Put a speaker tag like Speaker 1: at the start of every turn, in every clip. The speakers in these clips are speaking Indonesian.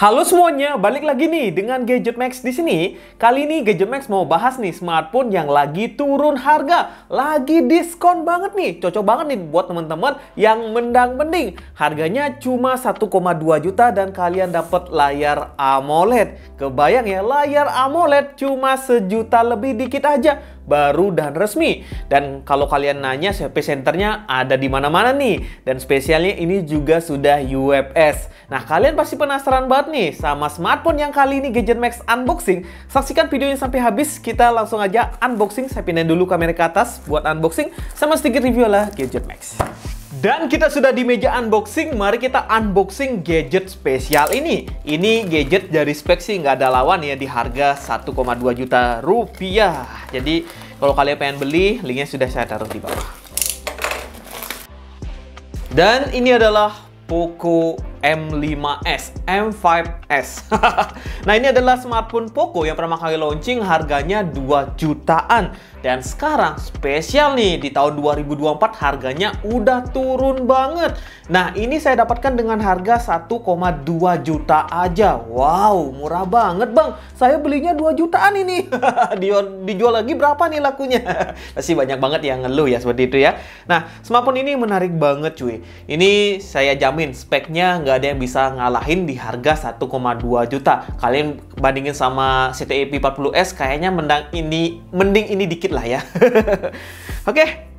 Speaker 1: Halo semuanya, balik lagi nih dengan Gadget Max di sini. Kali ini Gadget Max mau bahas nih smartphone yang lagi turun harga, lagi diskon banget nih. Cocok banget nih buat teman-teman yang mendang-mending. Harganya cuma 1,2 juta dan kalian dapat layar AMOLED. Kebayang ya, layar AMOLED cuma sejuta lebih dikit aja. Baru dan resmi. Dan kalau kalian nanya service centernya ada di mana-mana nih. Dan spesialnya ini juga sudah UFS. Nah, kalian pasti penasaran banget nih sama smartphone yang kali ini Gadget Max unboxing. Saksikan videonya sampai habis. Kita langsung aja unboxing. Saya pindahin dulu kamera ke atas buat unboxing sama sedikit review lah Gadget Max. Dan kita sudah di meja unboxing, mari kita unboxing gadget spesial ini. Ini gadget dari spek sih nggak ada lawan ya, di harga 1,2 juta rupiah. Jadi kalau kalian pengen beli, linknya sudah saya taruh di bawah. Dan ini adalah Poco M5s, M5s. Nah, ini adalah smartphone Poco yang pertama kali launching, harganya 2 jutaan. Dan sekarang spesial nih, di tahun 2024 harganya udah turun banget. Nah, ini saya dapatkan dengan harga 1,2 juta aja. Wow, murah banget bang. Saya belinya 2 jutaan ini. Dijual lagi berapa nih lakunya? Pasti banyak banget yang ngeluh ya seperti itu ya. Nah, smartphone ini menarik banget cuy. Ini saya jamin speknya nggak ada yang bisa ngalahin di harga 1,2 juta. Kalian bandingin sama CTE P40s kayaknya mending ini dikit lah ya. Oke.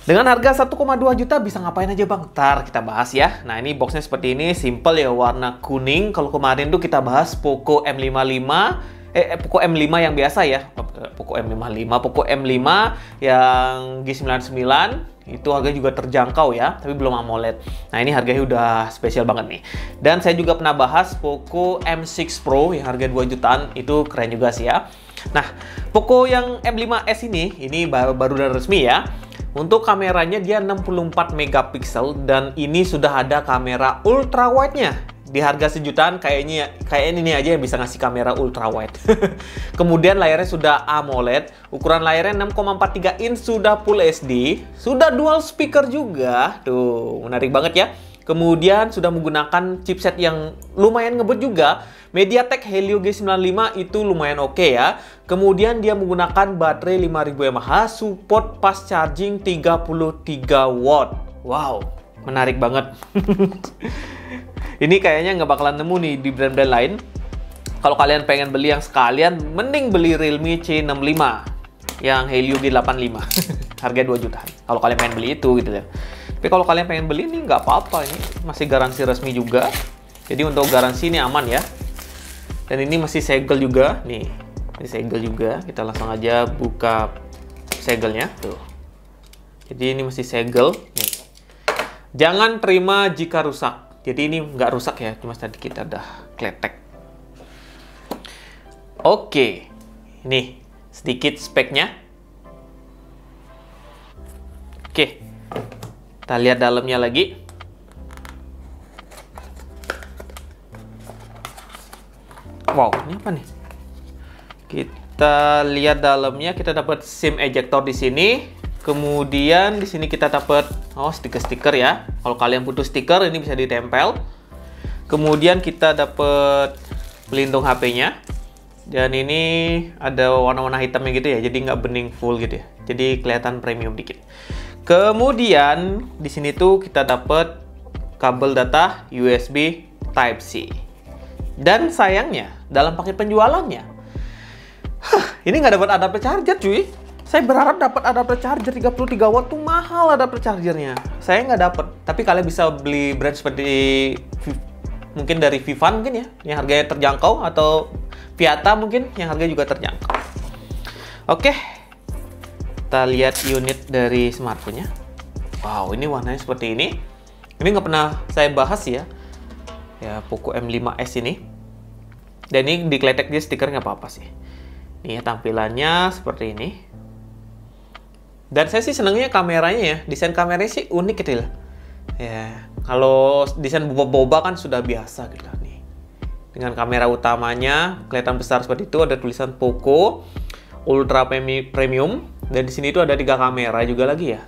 Speaker 1: Dengan harga 1,2 juta bisa ngapain aja bang? Ntar kita bahas ya. Nah, ini boxnya seperti ini, simple ya, warna kuning. Kalau kemarin tuh kita bahas Poco M55, Poco M5 yang biasa ya. Poco M55, Poco M5 yang G99 itu harganya juga terjangkau ya, tapi belum AMOLED. Nah, ini harganya udah spesial banget nih. Dan saya juga pernah bahas Poco M6 Pro yang harga 2 jutaan, itu keren juga sih ya. Nah, Poco yang M5s ini baru dan resmi ya. Untuk kameranya dia 64 megapiksel dan ini sudah ada kamera ultra wide-nya. Di harga sejutaan kayaknya ini aja yang bisa ngasih kamera ultra wide. Kemudian layarnya sudah AMOLED, ukuran layarnya 6,43 inch, sudah Full HD, sudah dual speaker juga. Tuh, menarik banget ya. Kemudian sudah menggunakan chipset yang lumayan ngebut juga. MediaTek Helio G95 itu lumayan oke ya. Kemudian dia menggunakan baterai 5000 mAh, support fast charging 33 watt. Wow, menarik banget. Ini kayaknya nggak bakalan nemu nih di brand-brand lain. Kalau kalian pengen beli yang sekalian, mending beli Realme C65 yang Helio G85. Harga 2 juta. Kalau kalian pengen beli itu gitu ya. Tapi kalau kalian pengen beli ini nggak apa-apa, ini masih garansi resmi juga. Jadi untuk garansi ini aman ya. Dan ini masih segel juga. Nih, ini segel juga. Kita langsung aja buka segelnya. Tuh. Jadi ini masih segel. Nih. Jangan terima jika rusak. Jadi ini nggak rusak ya, cuma tadi kita udah kletek. Oke, ini sedikit speknya. Oke, kita lihat dalamnya lagi. Wow, ini apa nih? Kita lihat dalamnya, kita dapat SIM ejector di sini. Kemudian di sini kita dapat stiker-stiker ya. Kalau kalian butuh stiker ini bisa ditempel. Kemudian kita dapat pelindung HP-nya. Dan ini ada warna-warna hitamnya gitu ya. Jadi nggak bening full gitu ya. Jadi kelihatan premium dikit. Kemudian di sini tuh kita dapat kabel data USB Type-C. Dan sayangnya dalam paket penjualannya, ini nggak dapat adapter charger cuy. Saya berharap dapat adapter charger 33 watt tuh mahal adapter chargernya. Saya nggak dapat. Tapi kalian bisa beli brand seperti mungkin dari Vivan mungkin ya, yang harganya terjangkau, atau Viata mungkin yang harganya juga terjangkau. Oke, kita lihat unit dari smartphone-nya. Wow, ini warnanya seperti ini. Ini nggak pernah saya bahas ya. Ya, Poco M5s ini. Dan ini dikletek dia stiker nggak apa-apa sih. Nih tampilannya seperti ini. Dan saya sih senangnya kameranya ya, desain kameranya sih unik gitu ya. Kalau desain boba-boba kan sudah biasa gitu nih. Dengan kamera utamanya kelihatan besar seperti itu, ada tulisan Poco Ultra Premium, dan di sini tuh ada 3 kamera juga lagi ya.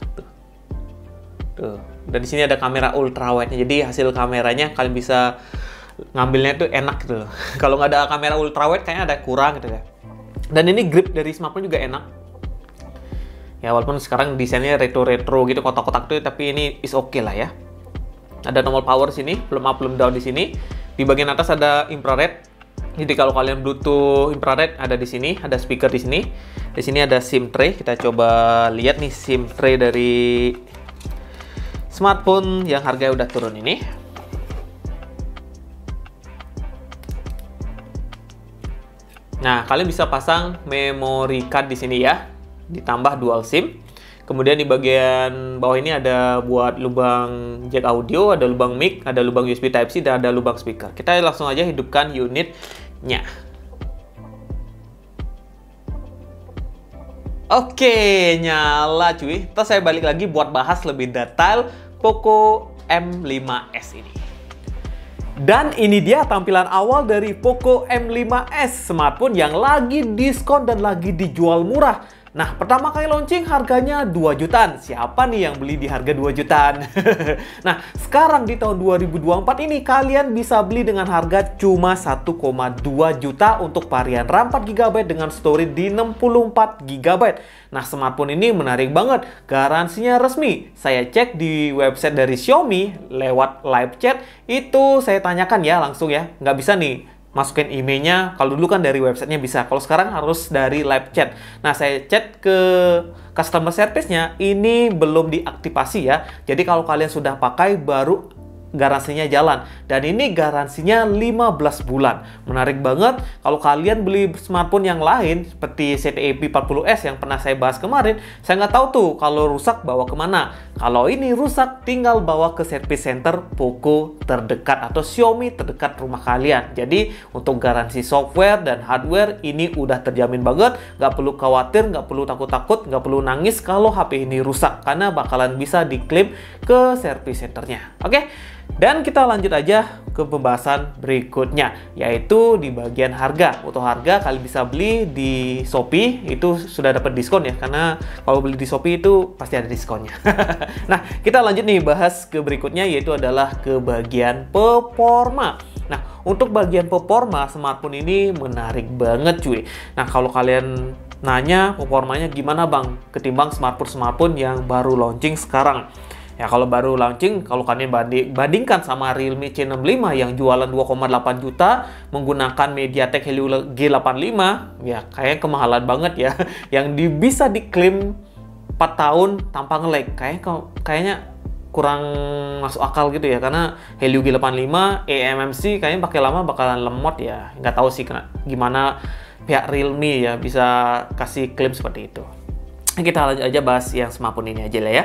Speaker 1: Tuh. Dan di sini ada kamera ultra wide-nya. Jadi hasil kameranya kalian bisa ngambilnya tuh enak gitu. Kalau nggak ada kamera ultrawide kayaknya ada kurang gitu ya. Dan ini grip dari smartphone juga enak. Ya walaupun sekarang desainnya retro-retro gitu, kotak-kotak tuh, tapi ini is okay lah ya. Ada tombol power sini, belum up belum down di sini. Di bagian atas ada infrared. Jadi kalau kalian butuh infrared ada di sini, ada speaker di sini. Di sini ada SIM tray. Kita coba lihat nih SIM tray dari smartphone yang harganya udah turun ini. Nah, kalian bisa pasang memory card di sini ya, ditambah dual SIM. Kemudian di bagian bawah ini ada buat lubang jack audio, ada lubang mic, ada lubang USB Type-C, dan ada lubang speaker. Kita langsung aja hidupkan unitnya. Oke, nyala cuy. Terus saya balik lagi buat bahas lebih detail Poco M5s ini. Dan ini dia tampilan awal dari Poco M5s, smartphone yang lagi diskon dan lagi dijual murah. Nah, pertama kali launching harganya 2 jutaan. Siapa nih yang beli di harga 2 jutaan? Nah, sekarang di tahun 2024 ini kalian bisa beli dengan harga cuma 1,2 juta untuk varian RAM 4 GB dengan storage di 64 GB. Nah, smartphone ini menarik banget. Garansinya resmi. Saya cek di website dari Xiaomi lewat live chat. Itu saya tanyakan ya langsung ya. Nggak bisa nih masukin emailnya. Kalau dulu kan dari websitenya bisa, kalau sekarang harus dari live chat. Nah, saya chat ke customer service-nya, ini belum diaktifasi ya. Jadi kalau kalian sudah pakai baru garansinya jalan. Dan ini garansinya 15 bulan. Menarik banget. Kalau kalian beli smartphone yang lain seperti ZTE P40s yang pernah saya bahas kemarin, saya nggak tahu tuh kalau rusak bawa kemana. Kalau ini rusak tinggal bawa ke service center Poco terdekat atau Xiaomi terdekat rumah kalian. Jadi untuk garansi software dan hardware ini udah terjamin banget. Nggak perlu khawatir, nggak perlu takut-takut, nggak perlu nangis kalau HP ini rusak, karena bakalan bisa diklaim ke service centernya. Oke? Dan kita lanjut aja ke pembahasan berikutnya, yaitu di bagian harga. Untuk harga kalian bisa beli di Shopee, itu sudah dapat diskon ya, karena kalau beli di Shopee itu pasti ada diskonnya. Nah, kita lanjut nih bahas ke berikutnya, yaitu adalah ke bagian performa. Nah, untuk bagian performa smartphone ini menarik banget cuy. Nah, kalau kalian nanya performanya gimana bang ketimbang smartphone yang baru launching sekarang, ya kalau baru launching, kalau kalian bandingkan sama Realme C65 yang jualan 2,8 juta menggunakan MediaTek Helio G85, ya kayaknya kemahalan banget ya. Yang bisa diklaim 4 tahun tanpa nge-lag, kayaknya kurang masuk akal gitu ya, karena Helio G85 eMMC kayaknya pakai lama bakalan lemot ya. Nggak tahu sih gimana pihak Realme ya bisa kasih klaim seperti itu. Kita lanjut aja bahas yang smartphone ini aja lah ya.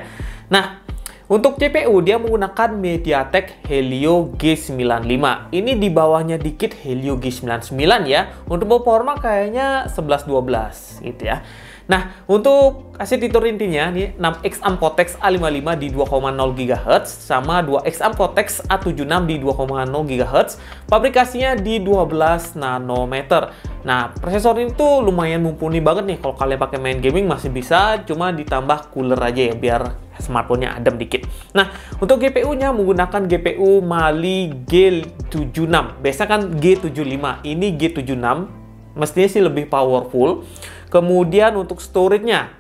Speaker 1: Nah, untuk CPU dia menggunakan MediaTek Helio G95. Ini di bawahnya dikit Helio G99 ya. Untuk performa kayaknya 11-12 gitu ya. Nah, untuk kasih fitur intinya nih 6X Cortex A55 di 2,0 GHz sama 2X Cortex A76 di 2,0 GHz. Pabrikasinya di 12 nanometer. Nah, prosesor ini tuh lumayan mumpuni banget nih. Kalau kalian pakai main gaming masih bisa, cuma ditambah cooler aja ya biar smartphone-nya adem dikit. Nah, untuk GPU-nya menggunakan GPU Mali G76. Biasa kan G75, ini G76. Mestinya sih lebih powerful. Kemudian untuk storage-nya.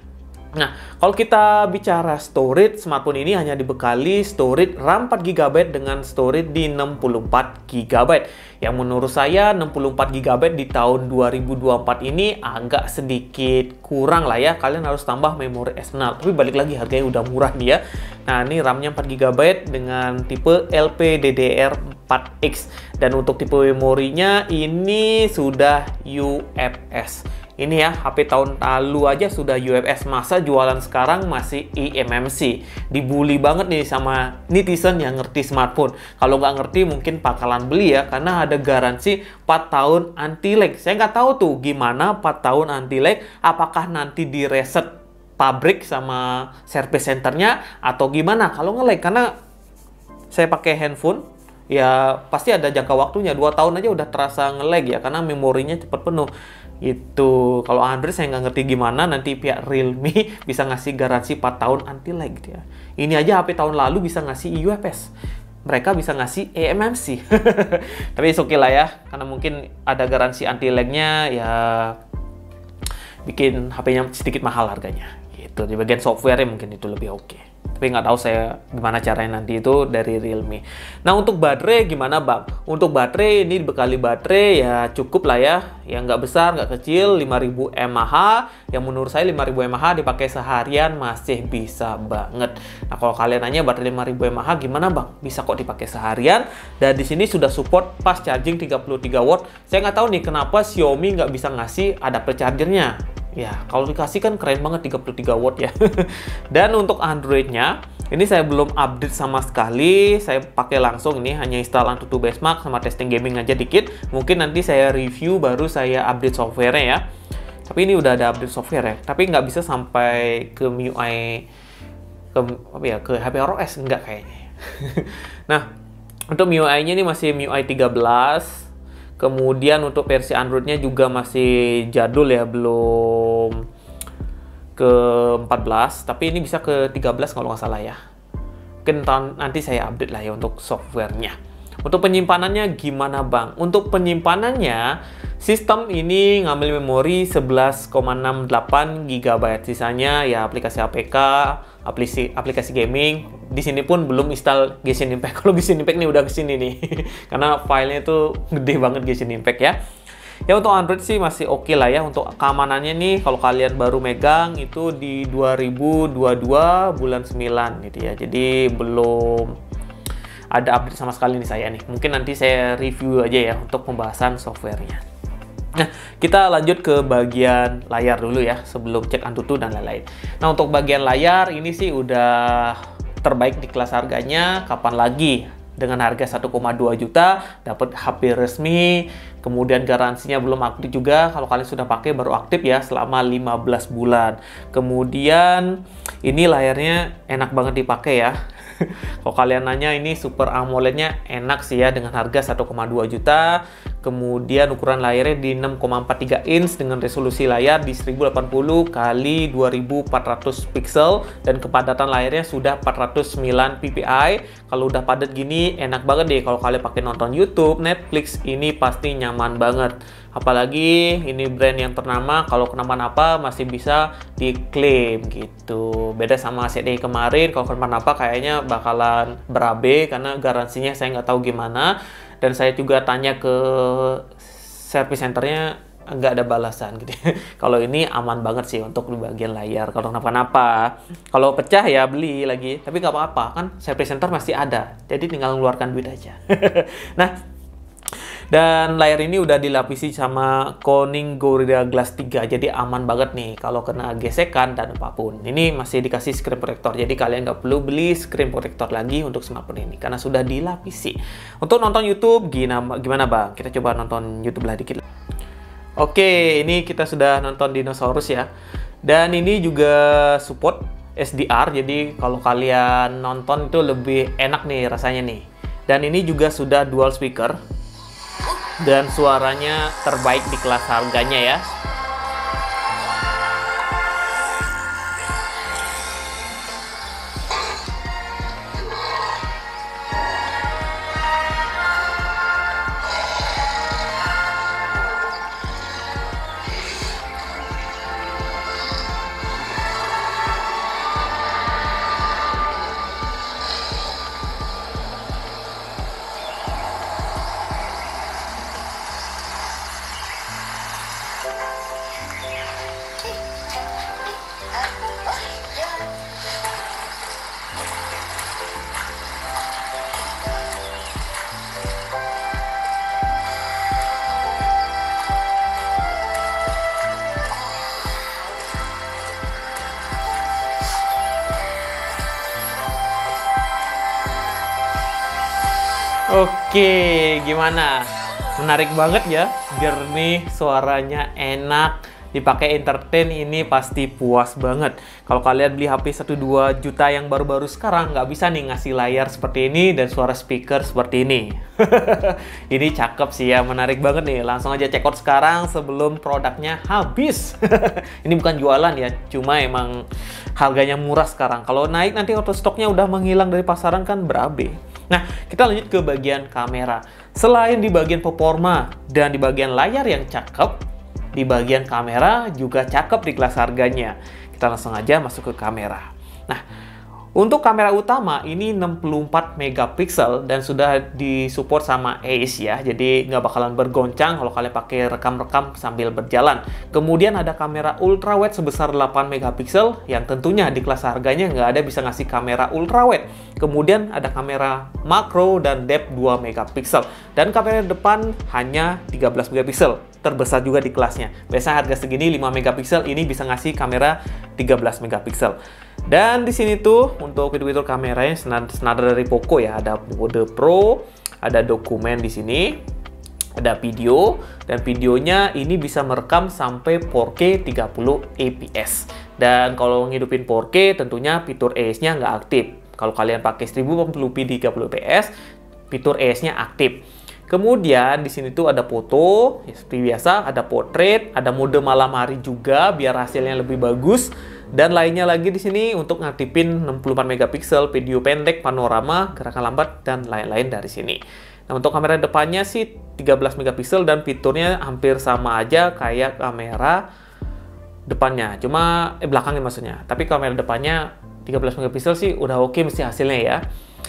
Speaker 1: Nah, kalau kita bicara storage, smartphone ini hanya dibekali storage RAM 4 GB dengan storage di 64 GB. Yang menurut saya 64 GB di tahun 2024 ini agak sedikit kurang lah ya. Kalian harus tambah memori eksternal. Tapi balik lagi harganya udah murah nih ya. Nah, ini RAM-nya 4 GB dengan tipe LPDDR4X. Dan untuk tipe memorinya ini sudah UFS. Ini ya, HP tahun lalu aja sudah UFS, masa jualan sekarang masih eMMC. Dibully banget nih sama netizen yang ngerti smartphone. Kalau nggak ngerti mungkin bakalan beli ya, karena ada garansi 4 tahun anti-lag. Saya nggak tahu tuh gimana 4 tahun anti-lag, apakah nanti di reset pabrik sama service centernya atau gimana kalau nge-lag. Karena saya pakai handphone, ya pasti ada jangka waktunya. 2 tahun aja udah terasa nge-lag ya, karena memorinya cepat penuh. Itu kalau Android saya nggak ngerti gimana nanti pihak Realme bisa ngasih garansi 4 tahun anti lag gitu ya. Ini aja HP tahun lalu bisa ngasih UFS. mereka bisa ngasih eMMC. Tapi oke lah ya, karena mungkin ada garansi anti lagnya ya, bikin HP-nya sedikit mahal harganya. Gitu. Di bagian software mungkin itu lebih oke. Tapi nggak tahu saya gimana caranya nanti itu dari Realme. Nah, untuk baterai gimana Bang? Untuk baterai ini dibekali baterai ya cukup lah ya. Yang nggak besar, nggak kecil, 5000 mAh. Yang menurut saya 5000 mAh dipakai seharian masih bisa banget. Nah, kalau kalian nanya baterai 5000 mAh gimana Bang? Bisa kok dipakai seharian. Dan di sini sudah support fast charging 33 watt. Saya nggak tahu nih kenapa Xiaomi nggak bisa ngasih adapter chargernya. Ya, kalau dikasih kan keren banget 33 watt ya. Dan untuk Android-nya, ini saya belum update sama sekali. Saya pakai langsung ini, hanya install Antutu Benchmark sama testing gaming aja dikit. Mungkin nanti saya review baru saya update software-nya ya. Tapi ini udah ada update software ya. Tapi nggak bisa sampai ke MIUI, ke HPROS, enggak kayaknya. Nah, untuk MIUI-nya ini masih MIUI 13. Kemudian untuk versi Android-nya juga masih jadul ya, belum ke 14, tapi ini bisa ke 13 kalau nggak salah ya. Mungkin nanti saya update lah ya untuk software-nya. Untuk penyimpanannya gimana Bang? Untuk penyimpanannya, sistem ini ngambil memori 11,68 GB. Sisanya ya aplikasi APK, aplikasi gaming. Di sini pun belum install Genshin Impact. Kalau Genshin Impact nih udah kesini nih. Karena filenya itu gede banget Genshin Impact ya. Ya untuk Android sih masih oke lah ya. Untuk keamanannya nih kalau kalian baru megang itu di 2022 bulan 9 gitu ya. Jadi belum ada update sama sekali nih saya nih. Mungkin nanti saya review aja ya untuk pembahasan softwarenya. Nah, kita lanjut ke bagian layar dulu ya sebelum cek Antutu dan lain-lain. Nah, untuk bagian layar ini sih udah terbaik di kelas harganya. Kapan lagi? Dengan harga 1,2 juta dapat HP resmi, kemudian garansinya belum aktif juga. Kalau kalian sudah pakai baru aktif ya selama 15 bulan. Kemudian ini layarnya enak banget dipakai ya. Kalau kalian nanya ini Super AMOLED-nya enak sih ya dengan harga 1,2 juta. Kemudian ukuran layarnya di 6,43 inch dengan resolusi layar di 1080 x 2400 pixel dan kepadatan layarnya sudah 409 ppi. Kalau udah padat gini enak banget deh kalau kalian pakai nonton YouTube, Netflix, ini pasti nyaman banget. Apalagi ini brand yang ternama, kalau kenapa-napa masih bisa diklaim gitu. Beda sama ZTE kemarin, kalau kenapa-napa kayaknya bakalan berabe karena garansinya saya nggak tahu gimana. Dan saya juga tanya ke service centernya nggak ada balasan gitu. Kalau ini aman banget sih untuk di bagian layar. Kalau kenapa-napa, kalau pecah ya beli lagi. Tapi nggak apa-apa kan, service center masih ada. Jadi tinggal mengeluarkan duit aja. Nah. Dan layar ini udah dilapisi sama Corning Gorilla Glass 3, jadi aman banget nih kalau kena gesekan dan apapun. Ini masih dikasih screen protector, jadi kalian nggak perlu beli screen protector lagi untuk smartphone ini karena sudah dilapisi. Untuk nonton YouTube gimana Bang? Kita coba nonton YouTube lah dikit. Oke, ini kita sudah nonton Dinosaurus ya. Dan ini juga support SDR, jadi kalau kalian nonton itu lebih enak nih rasanya nih. Dan ini juga sudah dual speaker. Dan suaranya terbaik di kelas harganya ya. Oke, gimana? Menarik banget ya, jernih, suaranya enak, dipakai entertain ini pasti puas banget. Kalau kalian beli HP 1-2 juta yang baru-baru sekarang, nggak bisa nih ngasih layar seperti ini dan suara speaker seperti ini. Ini cakep sih ya, menarik banget nih. Langsung aja check out sekarang sebelum produknya habis. Ini bukan jualan ya, cuma emang harganya murah sekarang. Kalau naik nanti auto stoknya udah menghilang dari pasaran kan berabe. Nah, kita lanjut ke bagian kamera. Selain di bagian performa dan di bagian layar yang cakep, di bagian kamera juga cakep di kelas harganya. Kita langsung aja masuk ke kamera. Nah, untuk kamera utama ini 64 megapiksel dan sudah disupport sama ACE ya, jadi nggak bakalan bergoncang kalau kalian pakai rekam-rekam sambil berjalan. Kemudian ada kamera ultrawide sebesar 8 megapiksel yang tentunya di kelas harganya nggak ada bisa ngasih kamera ultrawide. Kemudian ada kamera makro dan depth 2 megapiksel dan kamera depan hanya 13 megapiksel. Terbesar juga di kelasnya. Biasanya harga segini 5 megapiksel, ini bisa ngasih kamera 13 megapiksel. Dan di sini tuh untuk fitur-fitur kameranya senada dari Poco ya, ada mode Pro, ada dokumen di sini, ada video, dan videonya ini bisa merekam sampai 4K 30 fps. Dan kalau ngidupin 4K tentunya fitur ACE-nya nggak aktif. Kalau kalian pakai 1080p 30 fps, fitur ACE-nya aktif. Kemudian di sini tuh ada foto, ya, seperti biasa, ada portrait, ada mode malam hari juga biar hasilnya lebih bagus. Dan lainnya lagi di sini untuk ngaktifin 64 megapiksel, video pendek, panorama, gerakan lambat, dan lain-lain dari sini. Nah, untuk kamera depannya sih 13 megapiksel dan fiturnya hampir sama aja kayak kamera depannya. Cuma belakangnya maksudnya. Tapi kamera depannya 13 megapiksel sih udah oke mesti hasilnya ya.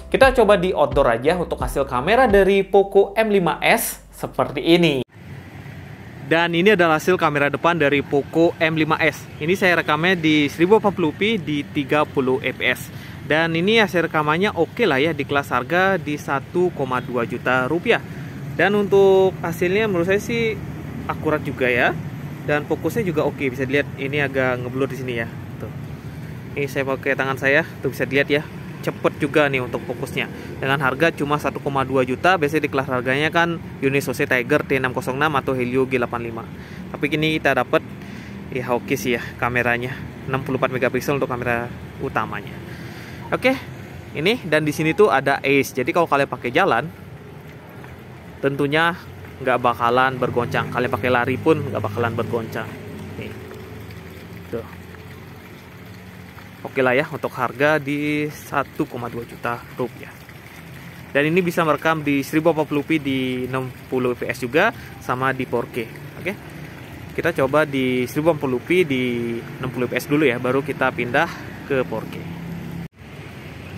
Speaker 1: Kita coba di outdoor aja untuk hasil kamera dari Poco M5s seperti ini. Dan ini adalah hasil kamera depan dari Poco M5s. Ini saya rekamnya di 1080p di 30 fps. Dan ini hasil rekamannya oke lah ya di kelas harga di 1,2 juta rupiah. Dan untuk hasilnya menurut saya sih akurat juga ya. Dan fokusnya juga oke, bisa dilihat ini agak ngeblur di sini ya. Tuh. Ini saya pakai tangan saya, tuh bisa dilihat ya. Cepet juga nih untuk fokusnya dengan harga cuma 1,2 juta. Biasanya di kelas harganya kan Unisoc Tiger T606 atau Helio G85, tapi kini kita dapat ya oke sih ya kameranya 64 megapiksel untuk kamera utamanya. Oke, ini dan di sini tuh ada ACE, jadi kalau kalian pakai jalan tentunya nggak bakalan bergoncang, kalian pakai lari pun nggak bakalan bergoncang nih. Tuh. Oke lah ya untuk harga di 1,2 juta rupiah. Dan ini bisa merekam di 1080p di 60 fps juga sama di 4K. Oke. Kita coba di 1080p di 60 fps dulu ya, baru kita pindah ke 4K.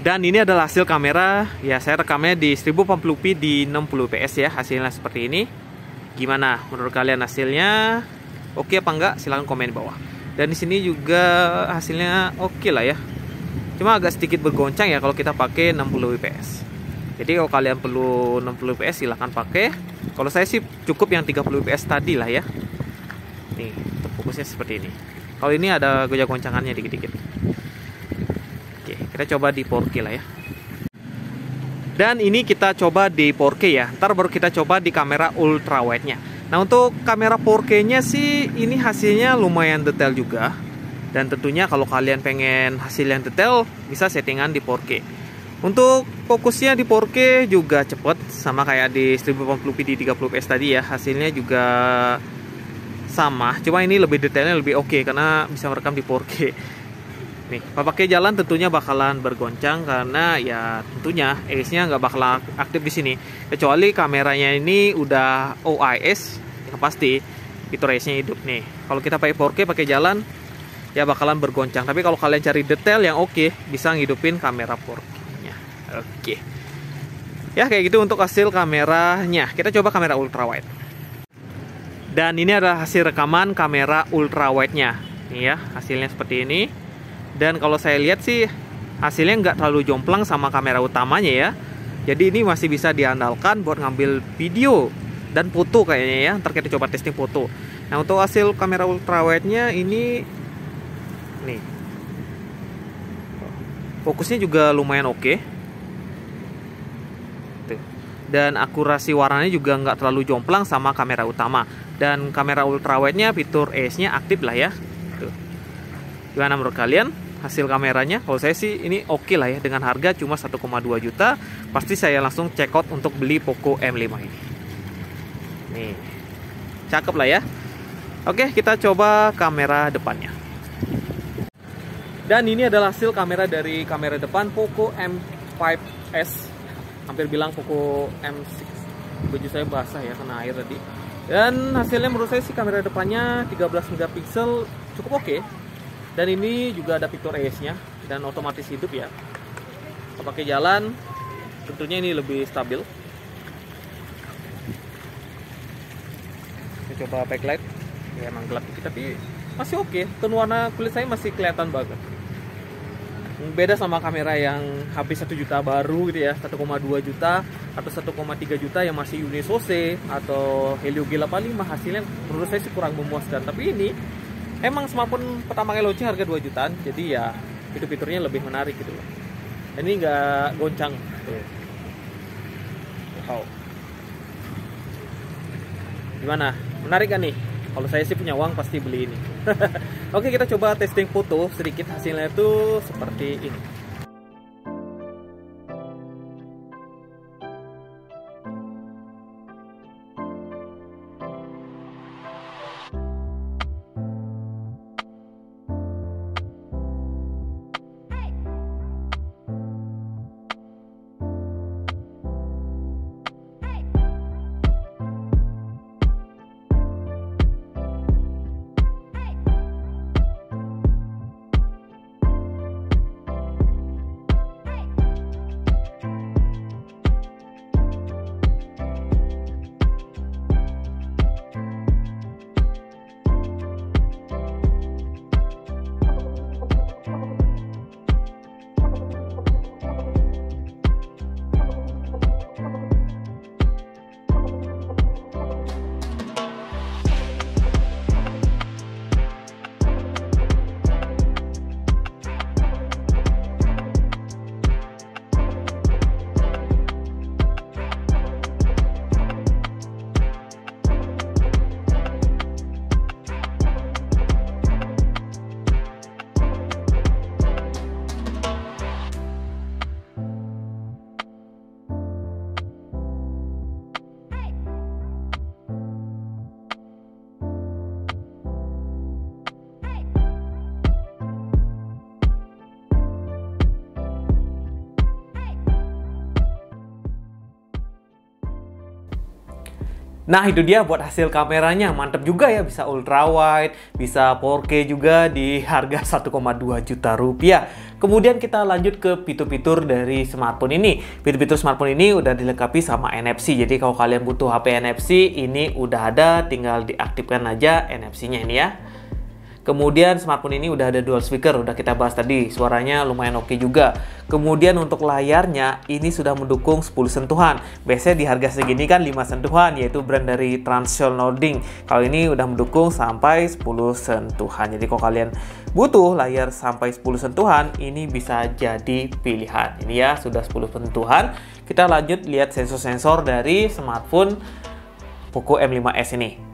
Speaker 1: Dan ini adalah hasil kamera ya, saya rekamnya di 1080p di 60 fps ya, hasilnya seperti ini. Gimana menurut kalian hasilnya? Oke apa enggak? Silahkan komen di bawah. Dan di sini juga hasilnya oke lah ya. Cuma agak sedikit bergoncang ya kalau kita pakai 60 fps. Jadi kalau kalian perlu 60 fps silahkan pakai. Kalau saya sih cukup yang 30 fps tadi lah ya. Nih, untuk fokusnya seperti ini. Kalau ini ada goncangannya dikit-dikit. Oke, kita coba di 4K lah ya. Dan ini kita coba di 4K ya. Ntar baru kita coba di kamera ultrawide-nya. Nah untuk kamera 4K-nya sih ini hasilnya lumayan detail juga. Dan tentunya kalau kalian pengen hasil yang detail bisa settingan di 4K. Untuk fokusnya di 4K juga cepet sama kayak di 1080p di 30 fps tadi ya. Hasilnya juga sama, cuma ini lebih detailnya lebih oke karena bisa merekam di 4K. Nih, kalau pakai jalan tentunya bakalan bergoncang karena ya tentunya ACE-nya nggak bakal aktif di sini. Kecuali kameranya ini udah OIS, yang pasti fitur ACE-nya hidup nih. Kalau kita pakai 4K pakai jalan ya bakalan bergoncang. Tapi kalau kalian cari detail yang oke, bisa ngidupin kamera 4K-nya. Oke. Ya kayak gitu untuk hasil kameranya. Kita coba kamera ultrawide. Dan ini adalah hasil rekaman kamera ultrawide-nya. Nih ya, hasilnya seperti ini. Dan kalau saya lihat sih hasilnya nggak terlalu jomplang sama kamera utamanya ya. Jadi ini masih bisa diandalkan buat ngambil video dan foto kayaknya ya. Ntar kita coba testing foto. Nah untuk hasil kamera ultrawide-nya ini nih, fokusnya juga lumayan oke. Tuh. Dan akurasi warnanya juga nggak terlalu jomplang sama kamera utama. Dan kamera ultrawide-nya fitur ACE-nya aktif lah ya. Tuh. Gimana menurut kalian hasil kameranya? Kalau saya sih ini oke lah ya, dengan harga cuma 1,2 juta pasti saya langsung check out untuk beli Poco M5 ini. Nih, cakep lah ya. Oke, kita coba kamera depannya. Dan ini adalah hasil kamera dari kamera depan Poco M5s hampir bilang Poco M6. Baju saya basah ya kena air tadi. Dan hasilnya menurut saya sih kamera depannya 13 megapiksel cukup oke. Dan ini juga ada fitur AS-nya dan otomatis hidup ya. Kalau pakai jalan tentunya ini lebih stabil. Saya coba backlight. Ya emang gelap dikit tapi masih oke. Tone warna kulit saya masih kelihatan banget. Beda sama kamera yang HP 1 juta baru gitu ya, 1,2 juta atau 1,3 juta yang masih Unisose atau Helio G85, hasilnya menurut saya sih kurang memuaskan. Tapi ini emang smartphone pertama kali launching harga 2 jutaan, jadi ya fitur-fiturnya lebih menarik gitu loh. Dan ini nggak goncang tuh. Wow. Gimana? Menarik kan nih? Kalau saya sih punya uang pasti beli ini. Oke, kita coba testing foto sedikit, hasilnya itu seperti ini. Nah, itu dia buat hasil kameranya. Mantep juga ya, bisa ultra wide, bisa 4K juga di harga 1,2 juta rupiah. Kemudian kita lanjut ke fitur-fitur dari smartphone ini. Fitur-fitur smartphone ini udah dilengkapi sama NFC. Jadi kalau kalian butuh HP NFC, ini udah ada, tinggal diaktifkan aja NFC-nya ini ya. Kemudian smartphone ini udah ada dual speaker, udah kita bahas tadi, suaranya lumayan oke juga. Kemudian untuk layarnya ini sudah mendukung 10 sentuhan. Biasanya di harga segini kan 5 sentuhan, yaitu brand dari Transsion Loading. Kalau ini udah mendukung sampai 10 sentuhan. Jadi kalau kalian butuh layar sampai 10 sentuhan, ini bisa jadi pilihan. Ini ya sudah 10 sentuhan. Kita lanjut lihat sensor-sensor dari smartphone Poco M5s ini.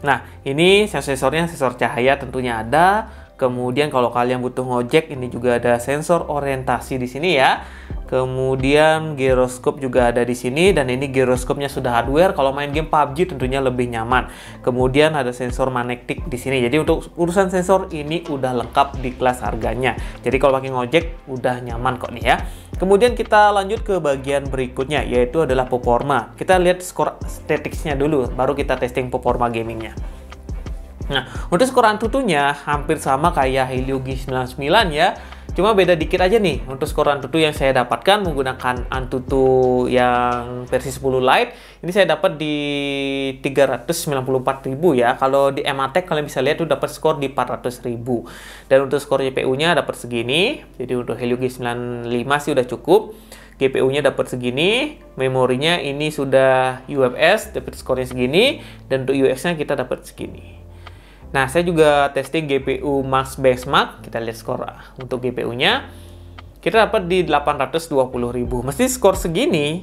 Speaker 1: Nah, ini sensor-sensornya, sensor cahaya tentunya ada. Kemudian kalau kalian butuh ngojek, ini juga ada sensor orientasi di sini ya. Kemudian giroskop juga ada di sini, dan ini giroskopnya sudah hardware. Kalau main game PUBG tentunya lebih nyaman. Kemudian ada sensor magnetik di sini. Jadi untuk urusan sensor ini udah lengkap di kelas harganya. Jadi kalau pakai ngojek udah nyaman kok nih ya. Kemudian kita lanjut ke bagian berikutnya, yaitu adalah performa. Kita lihat skor statisticsnya dulu, baru kita testing performa gamingnya. Nah, untuk skor AnTuTu-nya hampir sama kayak Helio G99 ya. Cuma beda dikit aja nih. Untuk skor AnTuTu yang saya dapatkan menggunakan AnTuTu yang versi 10 Lite, ini saya dapat di 394.000 ya. Kalau di Ematek kalian bisa lihat tuh dapat skor di 400.000. Dan untuk skor GPU-nya dapat segini. Jadi untuk Helio G95 sih udah cukup. GPU-nya dapat segini, memorinya ini sudah UFS, dapat skornya segini, dan untuk UX-nya kita dapat segini. Nah, saya juga testing GPU Max Benchmark. Kita lihat skor untuk GPU-nya. Kita dapat di 820.000. Mesti skor segini,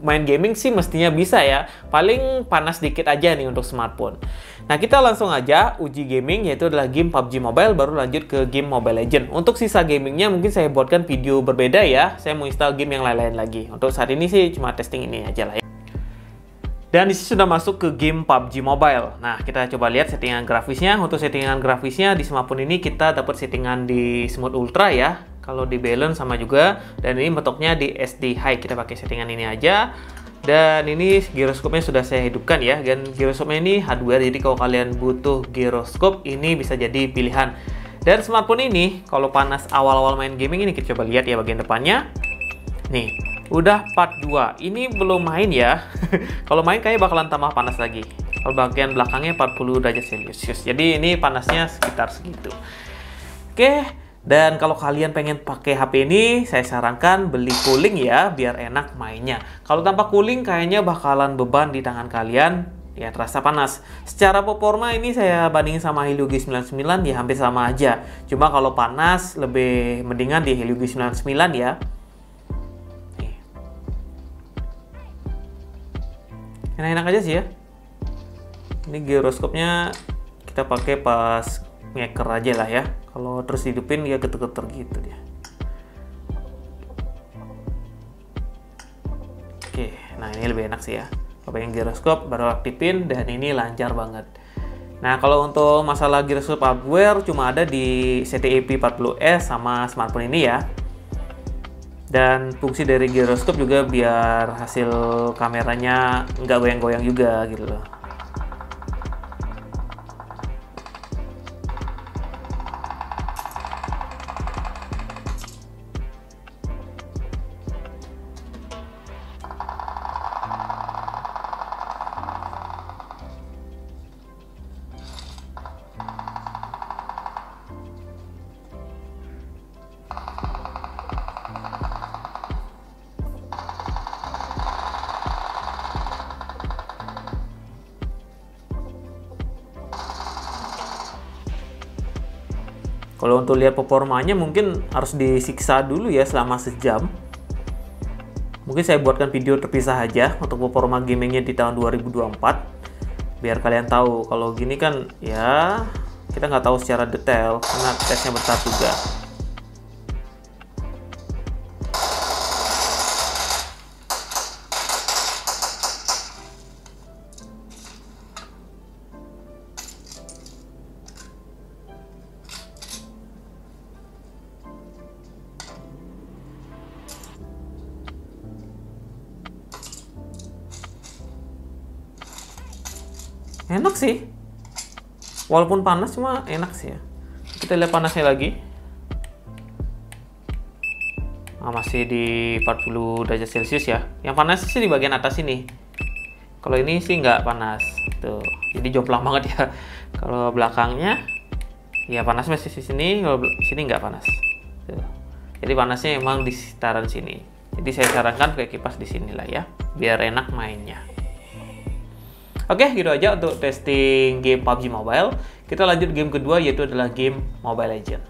Speaker 1: main gaming sih mestinya bisa ya. Paling panas dikit aja nih untuk smartphone. Nah, kita langsung aja uji gaming, yaitu adalah game PUBG Mobile, baru lanjut ke game Mobile Legends. Untuk sisa gamingnya mungkin saya buatkan video berbeda ya. Saya mau install game yang lain-lain lagi. Untuk saat ini sih cuma testing ini aja lah ya. Dan di sini sudah masuk ke game PUBG Mobile. Nah, kita coba lihat settingan grafisnya. Untuk settingan grafisnya di smartphone ini kita dapat settingan di Smooth Ultra ya. Kalau di balance sama juga, dan ini metoknya di SD high. Kita pakai settingan ini aja. Dan ini giroskopnya sudah saya hidupkan ya. Dan giroskopnya ini hardware, jadi kalau kalian butuh giroskop ini bisa jadi pilihan. Dan smartphone ini kalau panas awal-awal main gaming ini, kita coba lihat ya bagian depannya. Nih, udah part 2. Ini belum main ya. Kalau main kayaknya bakalan tambah panas lagi. Kalau bagian belakangnya 40 derajat Celcius. Jadi ini panasnya sekitar segitu. Oke, dan kalau kalian pengen pakai HP ini, saya sarankan beli cooling ya, biar enak mainnya. Kalau tanpa cooling kayaknya bakalan beban di tangan kalian. Ya, terasa panas. Secara performa ini saya bandingin sama Helio G99 ya hampir sama aja. Cuma kalau panas lebih mendingan di Helio G99 ya. Nih. Enak-enak aja sih ya. Ini giroskopnya kita pakai pas ngeker aja lah ya. Kalau terus hidupin ya geter-geter gitu dia. Oke, nah ini lebih enak sih ya. Yang giroskop baru aktifin dan ini lancar banget. Nah, kalau untuk masalah giroskop hardware cuma ada di CTEP 40S sama smartphone ini ya. Dan fungsi dari giroskop juga biar hasil kameranya nggak goyang-goyang juga gitu loh. Kalau untuk lihat performanya mungkin harus disiksa dulu ya selama sejam. Mungkin saya buatkan video terpisah aja untuk performa gamingnya di tahun 2024. Biar kalian tahu, kalau gini kan ya kita nggak tahu secara detail karena tesnya bentar juga. Enak sih, walaupun panas cuma enak sih ya. Kita lihat panasnya lagi. Nah, masih di 40 derajat Celcius ya. Yang panas sih di bagian atas ini. Kalau ini sih nggak panas tuh, jadi jomplang banget ya. Kalau belakangnya ya panas masih di sini, kalau sini nggak panas tuh. Jadi panasnya emang di sekitaran sini. Jadi saya sarankan pakai kipas di sini lah ya, biar enak mainnya. Oke, gitu aja untuk testing game PUBG Mobile. Kita lanjut game kedua, yaitu adalah game Mobile Legends.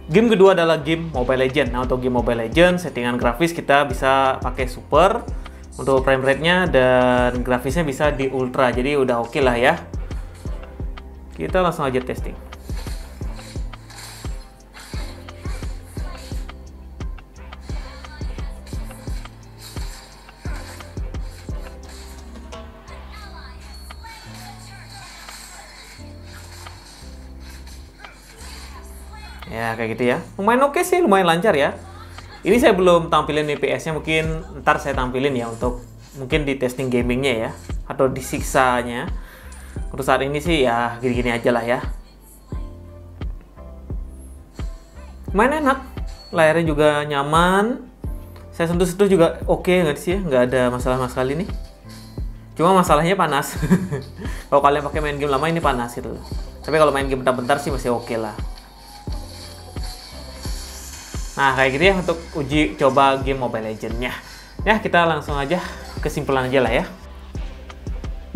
Speaker 1: Game kedua adalah game Mobile Legends. Nah, untuk game Mobile Legends, settingan grafis kita bisa pakai super. Untuk frame rate-nya dan grafisnya bisa di ultra. Jadi udah oke lah ya. Kita langsung aja testing. Ya, kayak gitu ya. Lumayan oke sih, lumayan lancar ya. Ini saya belum tampilin FPS-nya, mungkin ntar saya tampilin ya untuk mungkin di testing gamingnya ya, atau di siksanya. Untuk saat ini sih ya gini-gini aja lah ya. Lumayan enak, layarnya juga nyaman. Saya sentuh-sentuh juga oke nggak sih ya, nggak ada masalah sama sekali nih. Cuma masalahnya panas. Kalau kalian pakai main game lama ini panas gitu. Tapi kalau main game bentar-bentar sih masih oke lah. Nah, kayak gitu ya untuk uji coba game Mobile Legends-nya. Ya, kita langsung aja kesimpulan aja lah ya.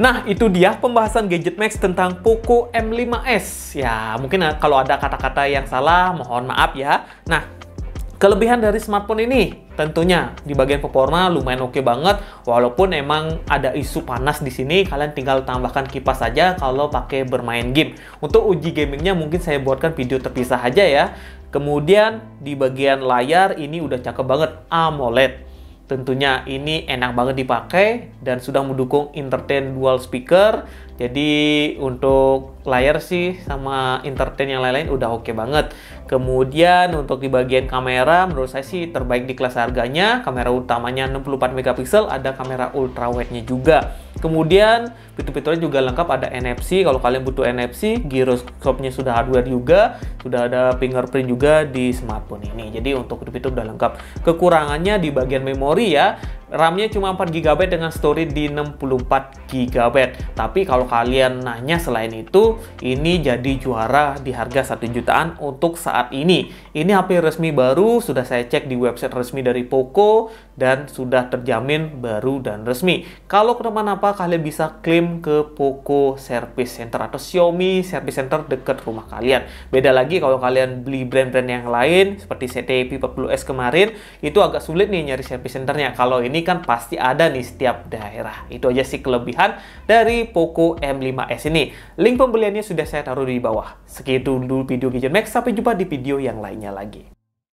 Speaker 1: Nah, itu dia pembahasan Gadget Max tentang Poco M5s. Ya, mungkin kalau ada kata-kata yang salah, mohon maaf ya. Nah, kelebihan dari smartphone ini tentunya di bagian performa lumayan oke banget. Walaupun emang ada isu panas di sini, kalian tinggal tambahkan kipas saja kalau pakai bermain game. Untuk uji gamingnya mungkin saya buatkan video terpisah aja ya. Kemudian di bagian layar ini udah cakep banget, AMOLED. Tentunya ini enak banget dipakai dan sudah mendukung entertain dual speaker. Jadi untuk layar sih sama entertain yang lain-lain udah oke banget. Kemudian untuk di bagian kamera menurut saya sih terbaik di kelas harganya. Kamera utamanya 64 megapiksel, ada kamera ultra wide-nya juga. Kemudian fitur-fiturnya juga lengkap, ada NFC kalau kalian butuh NFC, gyroscope-nya sudah hardware juga, sudah ada fingerprint juga di smartphone ini. Jadi untuk fitur udah lengkap. Kekurangannya di bagian memori ya. RAM-nya cuma 4 GB dengan storage di 64 GB. Tapi kalau kalian nanya selain itu, ini jadi juara di harga 1 jutaan untuk saat ini. Ini HP resmi baru, sudah saya cek di website resmi dari Poco dan sudah terjamin baru dan resmi. Kalau kenapa-napa kalian bisa klaim ke Poco Service Center atau Xiaomi Service Center dekat rumah kalian. Beda lagi kalau kalian beli brand-brand yang lain seperti CT P40S kemarin, itu agak sulit nih nyari service centernya. Kalau ini kan pasti ada nih setiap daerah. Itu aja sih kelebihan dari Poco M5s ini. Link pembeliannya sudah saya taruh di bawah. Segitu dulu video Gadget Max, sampai jumpa di video yang lainnya lagi.